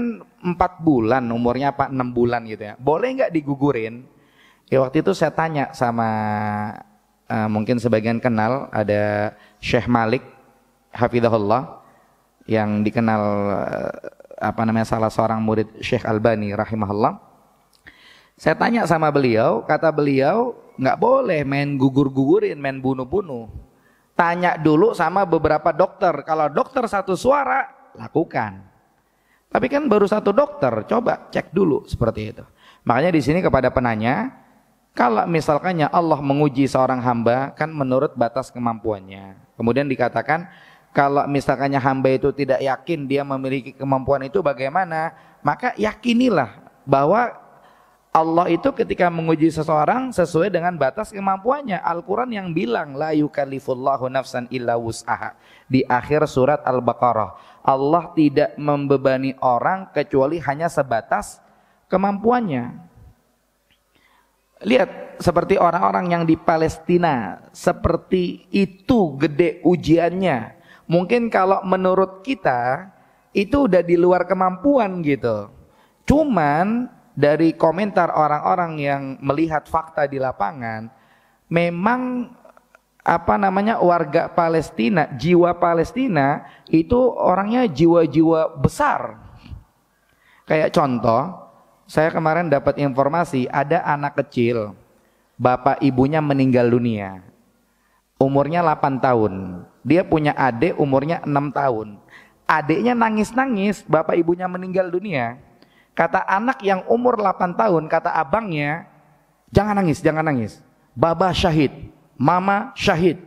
4 bulan umurnya, apa 6 bulan gitu ya, boleh nggak digugurin? Ya waktu itu saya tanya sama mungkin sebagian kenal, ada Syekh Malik hafizahullah yang dikenal salah seorang murid Syekh Albani rahimahullah. Saya tanya sama beliau, kata beliau nggak boleh main gugur-gugurin, main bunuh-bunuh. Tanya dulu sama beberapa dokter, kalau dokter satu suara lakukan. Tapi kan baru satu dokter, coba cek dulu seperti itu. Makanya di sini kepada penanya, kalau misalkannya Allah menguji seorang hamba kan menurut batas kemampuannya. Kemudian dikatakan kalau misalkannya hamba itu tidak yakin dia memiliki kemampuan itu bagaimana, maka yakinilah bahwa Allah itu ketika menguji seseorang sesuai dengan batas kemampuannya. Al-Quran yang bilang la yukallifullahu nafsan illa wus'aha di akhir surat Al-Baqarah, Allah tidak membebani orang kecuali hanya sebatas kemampuannya. Lihat seperti orang-orang yang di Palestina, seperti itu gede ujiannya. Mungkin kalau menurut kita itu udah di luar kemampuan gitu. Cuman dari komentar orang-orang yang melihat fakta di lapangan, memang warga Palestina, jiwa Palestina itu orangnya jiwa-jiwa besar. Kayak contoh, saya kemarin dapat informasi ada anak kecil bapak ibunya meninggal dunia. Umurnya 8 tahun. Dia punya adik umurnya 6 tahun. Adiknya nangis-nangis, bapak ibunya meninggal dunia. Kata anak yang umur 8 tahun, kata abangnya, jangan nangis, jangan nangis. Baba syahid, mama syahid.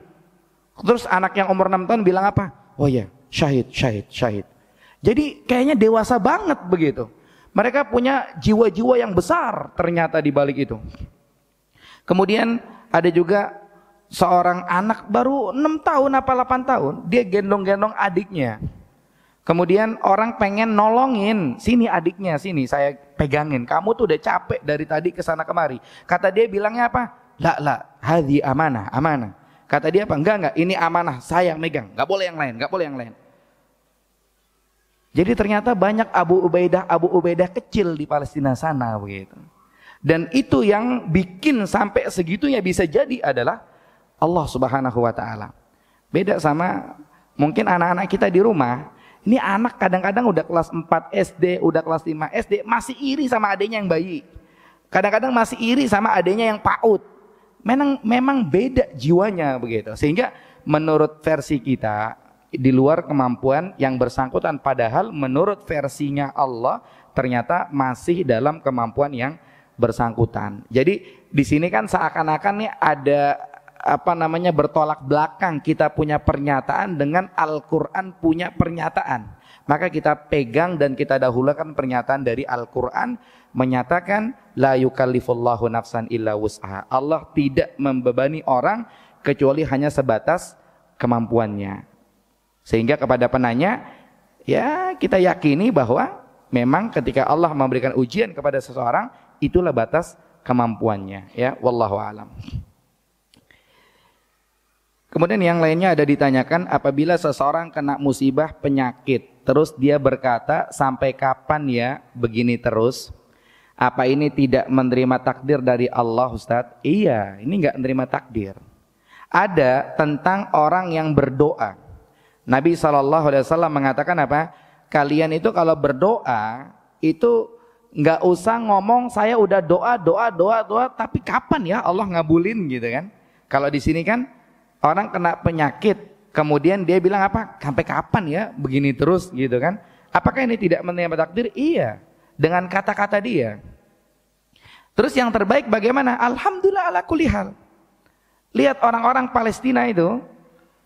Terus anak yang umur 6 tahun bilang apa? Oh ya, syahid, syahid, syahid. Jadi kayaknya dewasa banget begitu. Mereka punya jiwa-jiwa yang besar ternyata di balik itu. Kemudian ada juga seorang anak baru 6 tahun apa 8 tahun, dia gendong-gendong adiknya. Kemudian orang pengen nolongin, sini adiknya, sini saya pegangin. Kamu tuh udah capek dari tadi ke sana kemari. Kata dia bilangnya apa? La, hadhi amanah, amanah. Kata dia apa? Enggak, ini amanah, saya yang megang. Enggak boleh yang lain, enggak boleh yang lain. Jadi ternyata banyak Abu Ubaidah kecil di Palestina sana begitu. Dan itu yang bikin sampai segitunya bisa jadi adalah Allah Subhanahu wa taala. Beda sama mungkin anak-anak kita di rumah. Ini anak kadang-kadang udah kelas 4 SD, udah kelas 5 SD, masih iri sama adiknya yang bayi. Kadang-kadang masih iri sama adiknya yang PAUD. Memang beda jiwanya begitu. Sehingga menurut versi kita di luar kemampuan yang bersangkutan, padahal menurut versinya Allah ternyata masih dalam kemampuan yang bersangkutan. Jadi di sini kan seakan-akan nih ada bertolak belakang, kita punya pernyataan dengan Al-Quran punya pernyataan. Maka kita pegang dan kita dahulukan pernyataan dari Al-Quran menyatakan la yukallifullahu nafsan illa wus'aha. Allah tidak membebani orang kecuali hanya sebatas kemampuannya. Sehingga kepada penanya, ya kita yakini bahwa memang ketika Allah memberikan ujian kepada seseorang, itulah batas kemampuannya, ya, wallahu alam. Kemudian yang lainnya ada ditanyakan, apabila seseorang kena musibah penyakit, terus dia berkata, sampai kapan ya begini terus? Apa ini tidak menerima takdir dari Allah, Ustadz? Iya, ini enggak menerima takdir. Ada tentang orang yang berdoa. Nabi SAW mengatakan apa? Kalian itu kalau berdoa, itu enggak usah ngomong, saya udah doa, tapi kapan ya Allah ngabulin gitu kan? Kalau di sini kan, orang kena penyakit, kemudian dia bilang apa? Sampai kapan ya begini terus gitu kan? Apakah ini tidak menerima takdir? Iya, dengan kata-kata dia. Terus yang terbaik bagaimana? Alhamdulillah ala kulli hal. Lihat orang-orang Palestina itu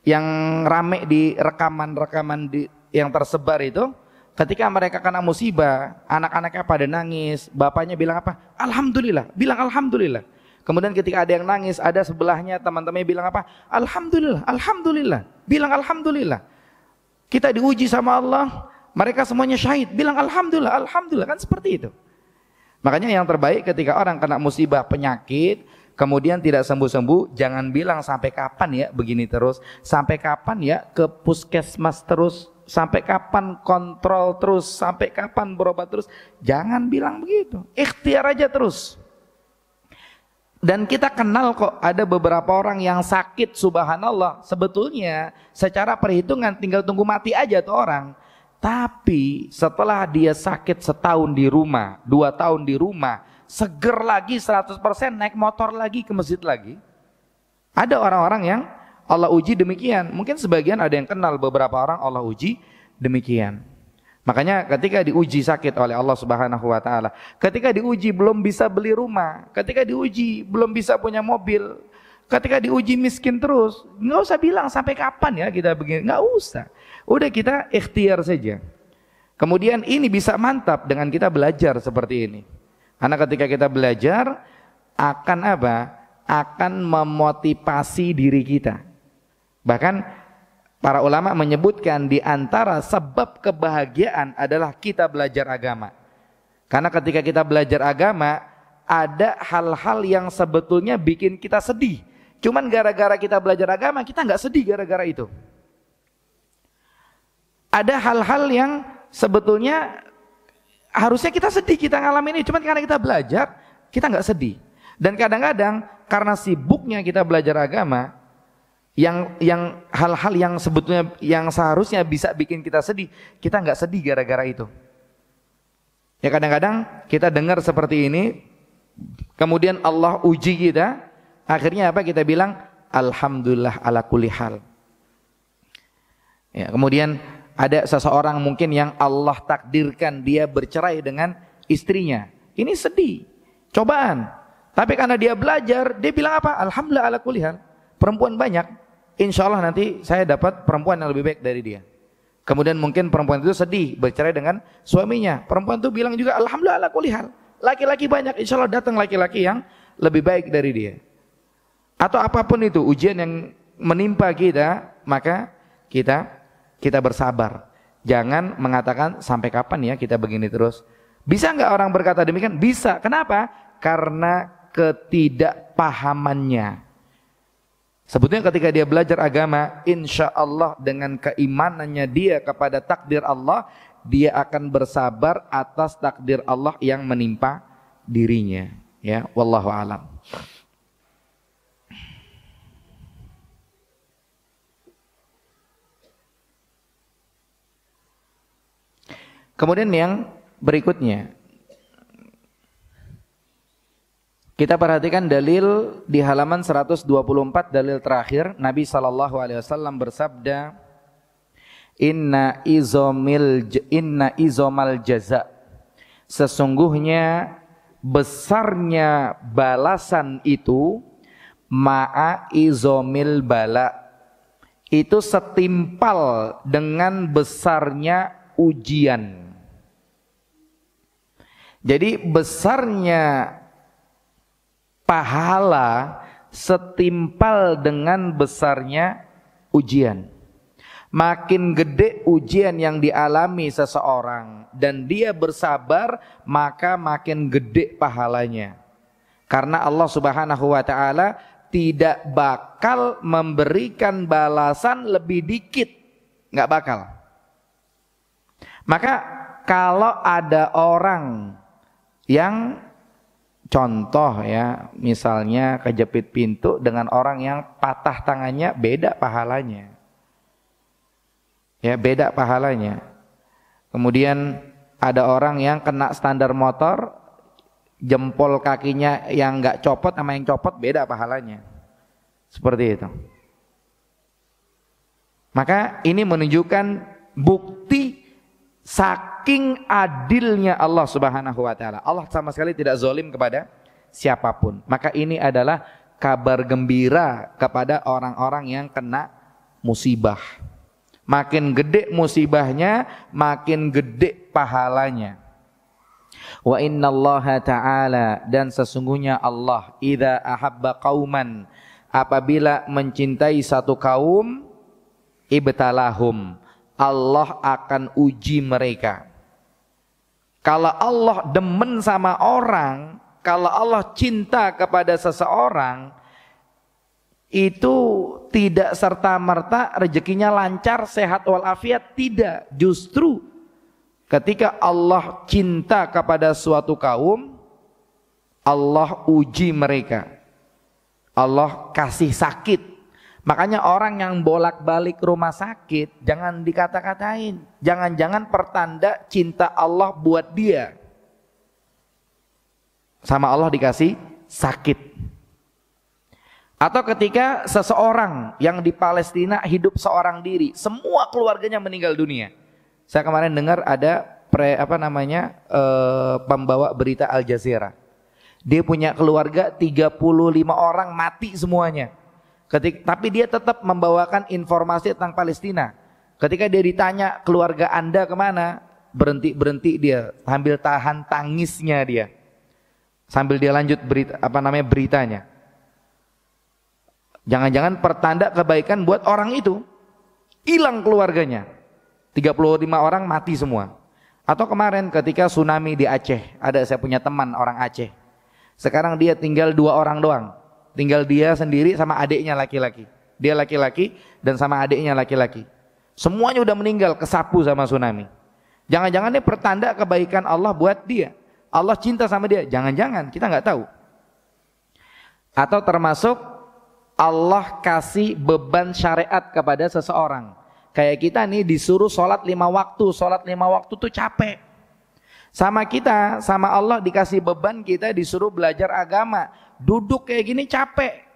yang rame di rekaman-rekaman yang tersebar itu, ketika mereka kena musibah, anak-anaknya pada nangis, bapaknya bilang apa? Alhamdulillah, bilang alhamdulillah. Kemudian ketika ada yang nangis, ada sebelahnya teman-temannya bilang apa? Alhamdulillah, alhamdulillah. Bilang alhamdulillah. Kita diuji sama Allah, mereka semuanya syahid. Bilang alhamdulillah, alhamdulillah. Kan seperti itu. Makanya yang terbaik ketika orang kena musibah penyakit, kemudian tidak sembuh-sembuh, jangan bilang sampai kapan ya begini terus. Sampai kapan ya ke puskesmas terus. Sampai kapan kontrol terus. Sampai kapan berobat terus. Jangan bilang begitu. Ikhtiar aja terus. Dan kita kenal kok ada beberapa orang yang sakit, subhanallah, sebetulnya secara perhitungan tinggal tunggu mati aja tuh orang. Tapi setelah dia sakit setahun di rumah, 2 tahun di rumah, seger lagi 100%, naik motor lagi ke masjid lagi. Ada orang-orang yang Allah uji demikian. Mungkin sebagian ada yang kenal beberapa orang Allah uji demikian. Makanya ketika diuji sakit oleh Allah Subhanahu wa taala, ketika diuji belum bisa beli rumah, ketika diuji belum bisa punya mobil, ketika diuji miskin terus, nggak usah bilang sampai kapan ya kita begini, nggak usah. Udah kita ikhtiar saja. Kemudian ini bisa mantap dengan kita belajar seperti ini. Karena ketika kita belajar akan apa? Akan memotivasi diri kita. Bahkan para ulama menyebutkan di antara sebab kebahagiaan adalah kita belajar agama. Karena ketika kita belajar agama, ada hal-hal yang sebetulnya bikin kita sedih. Cuman gara-gara kita belajar agama, kita nggak sedih gara-gara itu. Ada hal-hal yang sebetulnya harusnya kita sedih, kita ngalamin ini. Cuman karena kita belajar, kita nggak sedih. Dan kadang-kadang karena sibuknya kita belajar agama, yang hal-hal yang sebetulnya yang seharusnya bisa bikin kita sedih, kita nggak sedih gara-gara itu. Ya kadang-kadang kita dengar seperti ini, kemudian Allah uji kita, Akhirnya apa? Kita bilang alhamdulillah ala kulli hal. Ya, kemudian ada seseorang mungkin yang Allah takdirkan dia bercerai dengan istrinya. Ini sedih, cobaan. Tapi karena dia belajar, dia bilang apa? Alhamdulillah ala kulli hal. Perempuan banyak, insya Allah nanti saya dapat perempuan yang lebih baik dari dia. Kemudian mungkin perempuan itu sedih bercerai dengan suaminya. Perempuan itu bilang juga alhamdulillah ala kulli hal. Laki-laki banyak, insya Allah datang laki-laki yang lebih baik dari dia. Atau apapun itu ujian yang menimpa kita, maka kita bersabar. Jangan mengatakan sampai kapan ya kita begini terus. Bisa nggak orang berkata demikian? Bisa. Kenapa? Karena ketidakpahamannya. Sebetulnya ketika dia belajar agama, insya Allah dengan keimanannya dia kepada takdir Allah, dia akan bersabar atas takdir Allah yang menimpa dirinya. Ya, wallahu a'lam. Kemudian yang berikutnya, kita perhatikan dalil di halaman 124, dalil terakhir. Nabi SAW bersabda, Inna izomal jaza, sesungguhnya besarnya balasan itu ma'a izomil bala, itu setimpal dengan besarnya ujian. Jadi besarnya pahala setimpal dengan besarnya ujian. Makin gede ujian yang dialami seseorang dan dia bersabar, maka makin gede pahalanya. Karena Allah Subhanahu wa taala tidak bakal memberikan balasan lebih dikit, nggak bakal. Maka kalau ada orang yang contoh ya, misalnya kejepit pintu dengan orang yang patah tangannya, beda pahalanya. Ya, beda pahalanya. Kemudian ada orang yang kena standar motor, jempol kakinya yang nggak copot sama yang copot, beda pahalanya. Seperti itu. Maka ini menunjukkan bukti saking adilnya Allah Subhanahu wa taala. Allah sama sekali tidak zalim kepada siapapun. Maka ini adalah kabar gembira kepada orang-orang yang kena musibah. Makin gede musibahnya, makin gede pahalanya. Wa innallaha ta'ala, dan sesungguhnya Allah idza ahabba qauman, apabila mencintai satu kaum, ibtalahum, Allah akan uji mereka. Kalau Allah demen sama orang, kalau Allah cinta kepada seseorang, itu tidak serta-merta rezekinya lancar, sehat walafiat, tidak. Justru ketika Allah cinta kepada suatu kaum, Allah uji mereka. Allah kasih sakit. Makanya orang yang bolak-balik rumah sakit jangan dikata-katain. Jangan-jangan pertanda cinta Allah buat dia. Sama Allah dikasih sakit. Atau ketika seseorang yang di Palestina hidup seorang diri, semua keluarganya meninggal dunia. Saya kemarin dengar ada pembawa berita Al Jazeera. Dia punya keluarga 35 orang mati semuanya. Tapi dia tetap membawakan informasi tentang Palestina. Ketika dia ditanya keluarga Anda kemana, berhenti dia sambil tahan tangisnya dia, sambil dia lanjut beritanya. Jangan-jangan pertanda kebaikan buat orang itu, hilang keluarganya, 35 orang mati semua. Atau kemarin ketika tsunami di Aceh, saya punya teman orang Aceh. Sekarang dia tinggal 2 orang doang. Tinggal dia sendiri sama adiknya laki-laki. Dia laki-laki dan sama adiknya laki-laki. Semuanya udah meninggal, kesapu sama tsunami. Jangan-jangan ini pertanda kebaikan Allah buat dia. Allah cinta sama dia. Jangan-jangan, kita nggak tahu. Atau termasuk Allah kasih beban syariat kepada seseorang. Kayak kita nih disuruh sholat 5 waktu. Sholat 5 waktu tuh capek. Sama kita, sama Allah dikasih beban, kita disuruh belajar agama. Duduk kayak gini capek.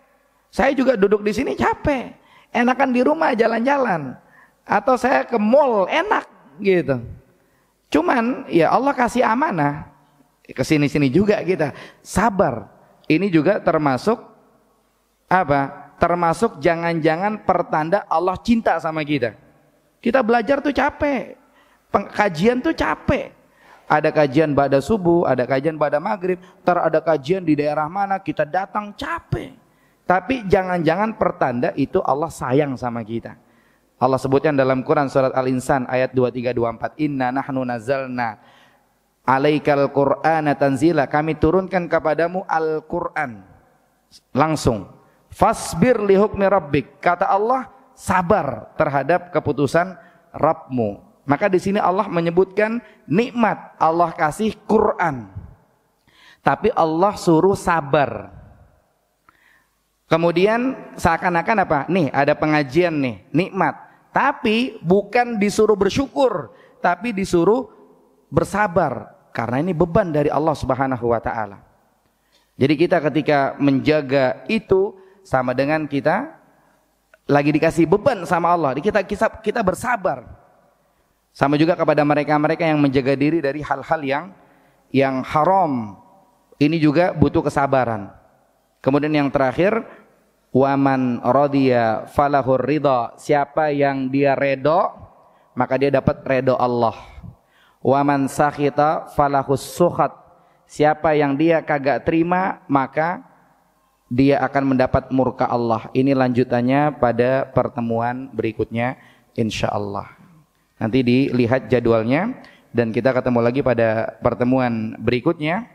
Saya juga duduk di sini capek. Enakan di rumah jalan-jalan. Atau saya ke mall enak gitu. Cuman ya Allah kasih amanah. Kesini-sini juga kita sabar. Ini juga termasuk apa? Termasuk jangan-jangan pertanda Allah cinta sama kita. Kita belajar tuh capek. Kajian tuh capek. Ada kajian pada subuh, ada kajian pada maghrib, ada kajian di daerah mana, kita datang capek. Tapi jangan-jangan pertanda itu Allah sayang sama kita. Allah sebutkan dalam Quran surat Al-Insan ayat 23-24, Inna nahnu nazzalna alaikal Qur'ana tanzila, kami turunkan kepadamu Al-Quran langsung. Fasbir li hukmi rabbik, kata Allah, sabar terhadap keputusan Rabbmu. Maka di sini Allah menyebutkan nikmat Allah kasih Quran. Tapi Allah suruh sabar. Kemudian seakan-akan apa? Nih ada pengajian nih, nikmat. Tapi bukan disuruh bersyukur, tapi disuruh bersabar. Karena ini beban dari Allah Subhanahu wa taala. Jadi kita ketika menjaga itu sama dengan kita lagi dikasih beban sama Allah. Kita bersabar. Sama juga kepada mereka-mereka yang menjaga diri dari hal-hal yang haram. Ini juga butuh kesabaran. Kemudian yang terakhir, waman radiya falahur ridha, siapa yang dia redho maka dia dapat redho Allah. Waman sakhita falahus sukhat, siapa yang dia kagak terima maka dia akan mendapat murka Allah. Ini lanjutannya pada pertemuan berikutnya insyaallah. Nanti dilihat jadwalnya dan kita ketemu lagi pada pertemuan berikutnya.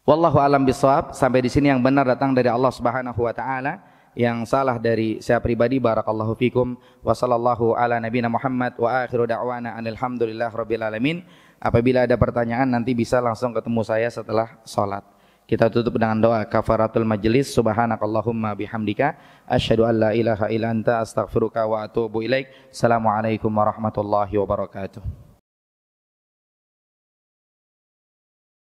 Wallahu alam bisawab. Sampai di sini yang benar datang dari Allah Subhanahu wa taala, yang salah dari saya pribadi. Barakallahu fikum wa sallallahu ala nabiyina Muhammad wa akhiru da'wana alhamdulillahirabbil alamin. Apabila ada pertanyaan nanti bisa langsung ketemu saya setelah salat. Kita tutup dengan doa kafaratul majlis. Subhanakallahumma bihamdika asyhadu an la ilaha illa anta astaghfiruka wa atubu ilaik. Assalamualaikum warahmatullahi wabarakatuh.